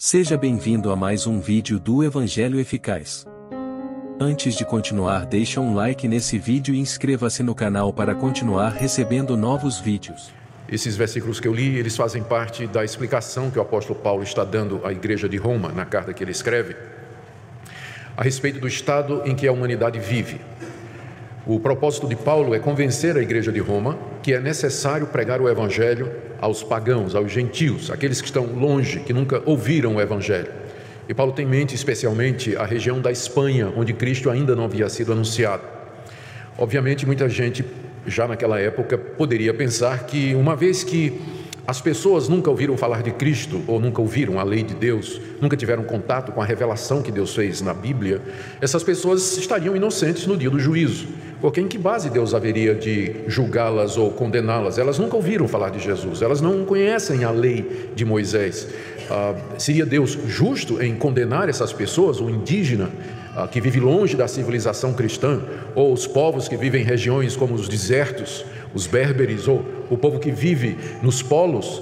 Seja bem-vindo a mais um vídeo do Evangelho Eficaz. Antes de continuar, deixa um like nesse vídeo e inscreva-se no canal para continuar recebendo novos vídeos. Esses versículos que eu li, eles fazem parte da explicação que o apóstolo Paulo está dando à igreja de Roma, na carta que ele escreve, a respeito do estado em que a humanidade vive. O propósito de Paulo é convencer a igreja de Roma que é necessário pregar o evangelho aos pagãos, aos gentios, aqueles que estão longe, que nunca ouviram o evangelho. E Paulo tem em mente especialmente a região da Espanha, onde Cristo ainda não havia sido anunciado. Obviamente, muita gente já naquela época poderia pensar que, uma vez que as pessoas nunca ouviram falar de Cristo, ou nunca ouviram a lei de Deus, nunca tiveram contato com a revelação que Deus fez na Bíblia, essas pessoas estariam inocentes no dia do juízo, porque em que base Deus haveria de julgá-las ou condená-las? Elas nunca ouviram falar de Jesus, elas não conhecem a lei de Moisés. Seria Deus justo em condenar essas pessoas, o indígena que vive longe da civilização cristã, ou os povos que vivem em regiões como os desertos, os berberes, ou o povo que vive nos polos,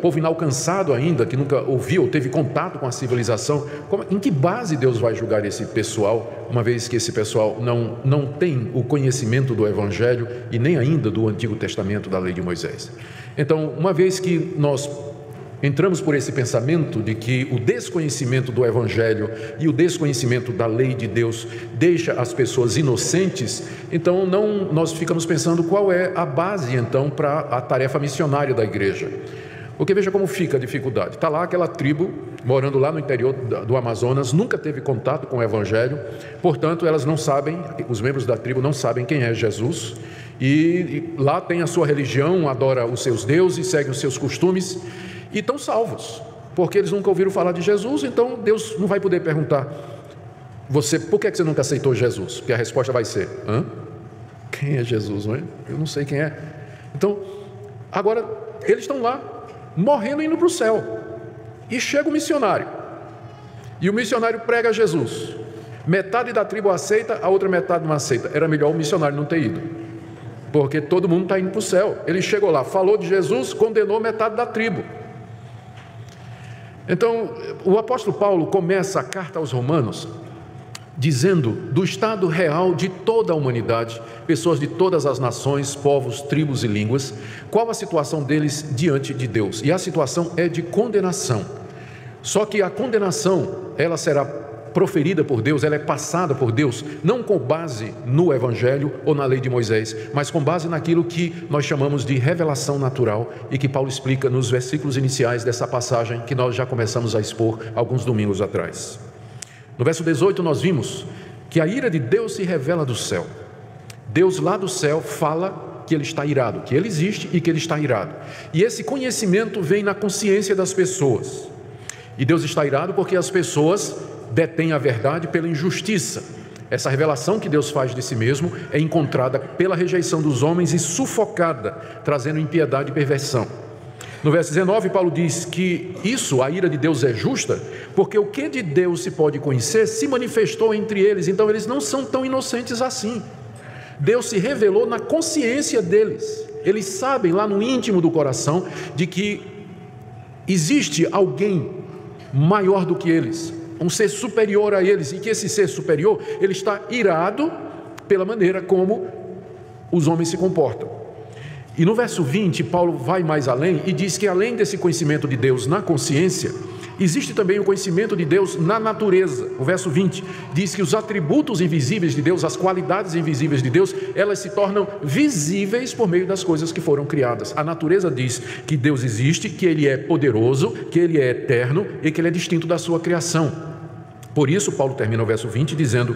povo inalcançado ainda, que nunca ouviu ou teve contato com a civilização? Em que base Deus vai julgar esse pessoal, uma vez que esse pessoal não tem o conhecimento do Evangelho e nem ainda do Antigo Testamento, da lei de Moisés? Então, uma vez que nós entramos por esse pensamento de que o desconhecimento do Evangelho e o desconhecimento da lei de Deus deixa as pessoas inocentes, então nós ficamos pensando qual é a base então para a tarefa missionária da igreja. Porque veja como fica a dificuldade. Está lá aquela tribo, morando lá no interior do Amazonas, nunca teve contato com o Evangelho, portanto elas não sabem, os membros da tribo não sabem quem é Jesus, e lá tem a sua religião, adora os seus deuses, segue os seus costumes, e estão salvos, porque eles nunca ouviram falar de Jesus. Então Deus não vai poder perguntar: por que você nunca aceitou Jesus? Porque a resposta vai ser: quem é Jesus? Não é? Eu não sei quem é. Então, agora, eles estão lá, morrendo e indo para o céu, e chega o missionário, e o missionário prega Jesus. Metade da tribo aceita, a outra metade não aceita. Era melhor o missionário não ter ido, porque todo mundo está indo para o céu. Ele chegou lá, falou de Jesus, condenou metade da tribo. Então, o apóstolo Paulo começa a carta aos Romanos dizendo do estado real de toda a humanidade, pessoas de todas as nações, povos, tribos e línguas, qual a situação deles diante de Deus. E a situação é de condenação. Só que a condenação, ela será proferida por Deus, ela é passada por Deus, não com base no Evangelho ou na lei de Moisés, mas com base naquilo que nós chamamos de revelação natural, e que Paulo explica nos versículos iniciais dessa passagem que nós já começamos a expor alguns domingos atrás. No verso 18 nós vimos que a ira de Deus se revela do céu. Deus lá do céu fala que Ele está irado, que Ele existe e que Ele está irado, e esse conhecimento vem na consciência das pessoas. E Deus está irado porque as pessoas detém a verdade pela injustiça. Essa revelação que Deus faz de si mesmo é encontrada pela rejeição dos homens e sufocada, trazendo impiedade e perversão. No verso 19, Paulo diz que a ira de Deus é justa, porque o que de Deus se pode conhecer se manifestou entre eles, então eles não são tão inocentes assim. Deus se revelou na consciência deles. Eles sabem lá no íntimo do coração de que existe alguém maior do que eles, um ser superior a eles, e que esse ser superior, ele está irado pela maneira como os homens se comportam. E no verso 20, Paulo vai mais além e diz que além desse conhecimento de Deus na consciência, existe também o conhecimento de Deus na natureza. O verso 20 diz que os atributos invisíveis de Deus, as qualidades invisíveis de Deus, elas se tornam visíveis por meio das coisas que foram criadas. A natureza diz que Deus existe, que Ele é poderoso, que Ele é eterno e que Ele é distinto da sua criação. Por isso, Paulo termina o verso 20 dizendo: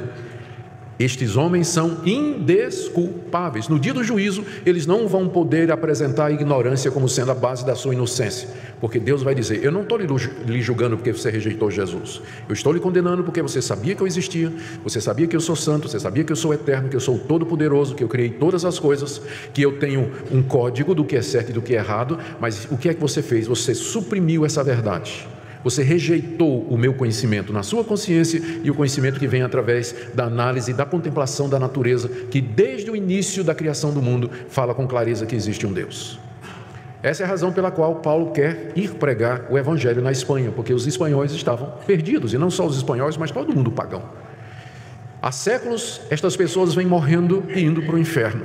estes homens são indesculpáveis. No dia do juízo, eles não vão poder apresentar a ignorância como sendo a base da sua inocência, porque Deus vai dizer: eu não estou lhe julgando porque você rejeitou Jesus, eu estou lhe condenando porque você sabia que eu existia, você sabia que eu sou santo, você sabia que eu sou eterno, que eu sou todo-poderoso, que eu criei todas as coisas, que eu tenho um código do que é certo e do que é errado, mas o que é que você fez? Você suprimiu essa verdade. Você rejeitou o meu conhecimento na sua consciência, e o conhecimento que vem através da análise e da contemplação da natureza, que desde o início da criação do mundo fala com clareza que existe um Deus. Essa é a razão pela qual Paulo quer ir pregar o evangelho na Espanha, porque os espanhóis estavam perdidos, e não só os espanhóis, mas todo mundo pagão. Há séculos, estas pessoas vêm morrendo e indo para o inferno.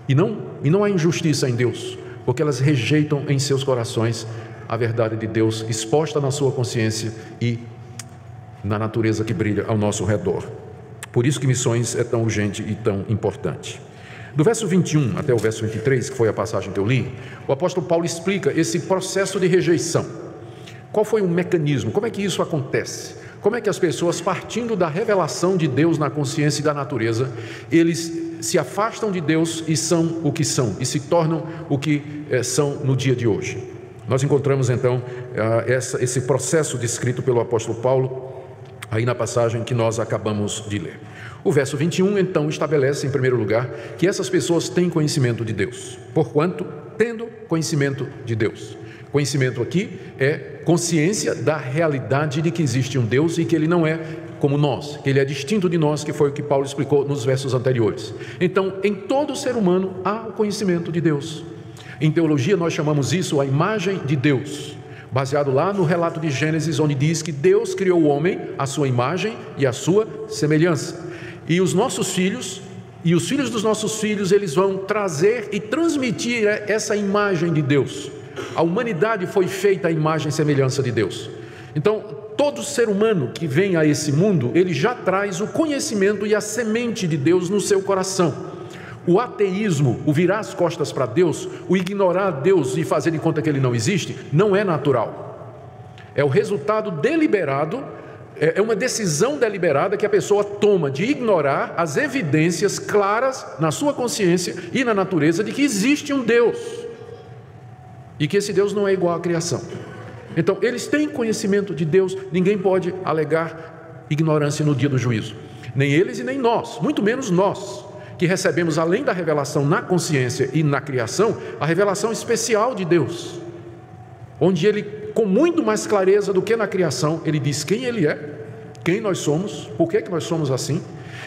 E não há injustiça em Deus, porque elas rejeitam em seus corações a verdade de Deus exposta na sua consciência e na natureza que brilha ao nosso redor. Por isso que missões é tão urgente e tão importante. Do verso 21 até o verso 23, que foi a passagem que eu li, o apóstolo Paulo explica esse processo de rejeição. Qual foi o mecanismo? Como é que isso acontece? Como é que as pessoas, partindo da revelação de Deus na consciência e da natureza, eles se afastam de Deus e são o que são, e se tornam o que são no dia de hoje? Nós encontramos então esse processo descrito pelo apóstolo Paulo aí na passagem que nós acabamos de ler. O verso 21 então estabelece em primeiro lugar que essas pessoas têm conhecimento de Deus, porquanto tendo conhecimento de Deus. Conhecimento aqui é consciência da realidade de que existe um Deus e que Ele não é como nós, que Ele é distinto de nós, que foi o que Paulo explicou nos versos anteriores. Então, em todo ser humano há o conhecimento de Deus. Em teologia nós chamamos isso a imagem de Deus, baseado lá no relato de Gênesis, onde diz que Deus criou o homem à sua imagem e à sua semelhança. E os nossos filhos e os filhos dos nossos filhos, eles vão trazer e transmitir essa imagem de Deus. A humanidade foi feita à imagem e semelhança de Deus. Então, todo ser humano que vem a esse mundo, ele já traz o conhecimento e a semente de Deus no seu coração. O ateísmo, o virar as costas para Deus, o ignorar Deus e fazer de conta que Ele não existe, não é natural. É o resultado deliberado, é uma decisão deliberada que a pessoa toma de ignorar as evidências claras na sua consciência e na natureza de que existe um Deus. E que esse Deus não é igual à criação. Então, eles têm conhecimento de Deus, ninguém pode alegar ignorância no dia do juízo. Nem eles e nem nós, muito menos nós, que recebemos, além da revelação na consciência e na criação, a revelação especial de Deus, onde Ele, com muito mais clareza do que na criação, Ele diz quem Ele é, quem nós somos, por que nós somos assim,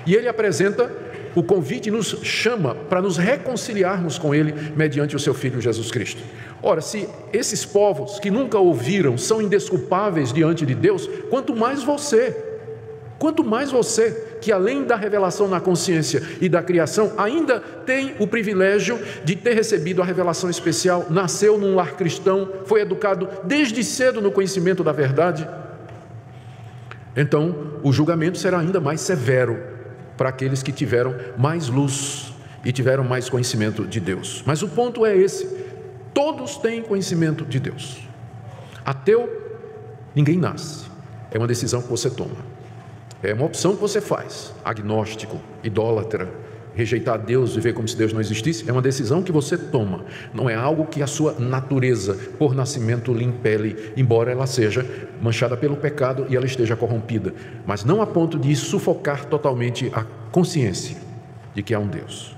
e Ele apresenta o convite e nos chama para nos reconciliarmos com Ele mediante o Seu Filho Jesus Cristo. Ora, se esses povos que nunca ouviram são indesculpáveis diante de Deus, quanto mais você, que além da revelação na consciência e da criação, ainda tem o privilégio de ter recebido a revelação especial, nasceu num lar cristão, foi educado desde cedo no conhecimento da verdade, então o julgamento será ainda mais severo para aqueles que tiveram mais luz e tiveram mais conhecimento de Deus. Mas o ponto é esse: todos têm conhecimento de Deus. Ateu, ninguém nasce, é uma decisão que você toma, é uma opção que você faz. Agnóstico, idólatra, rejeitar Deus, viver como se Deus não existisse, é uma decisão que você toma, não é algo que a sua natureza, por nascimento, lhe impele, embora ela seja manchada pelo pecado e ela esteja corrompida, mas não a ponto de sufocar totalmente a consciência de que há um Deus.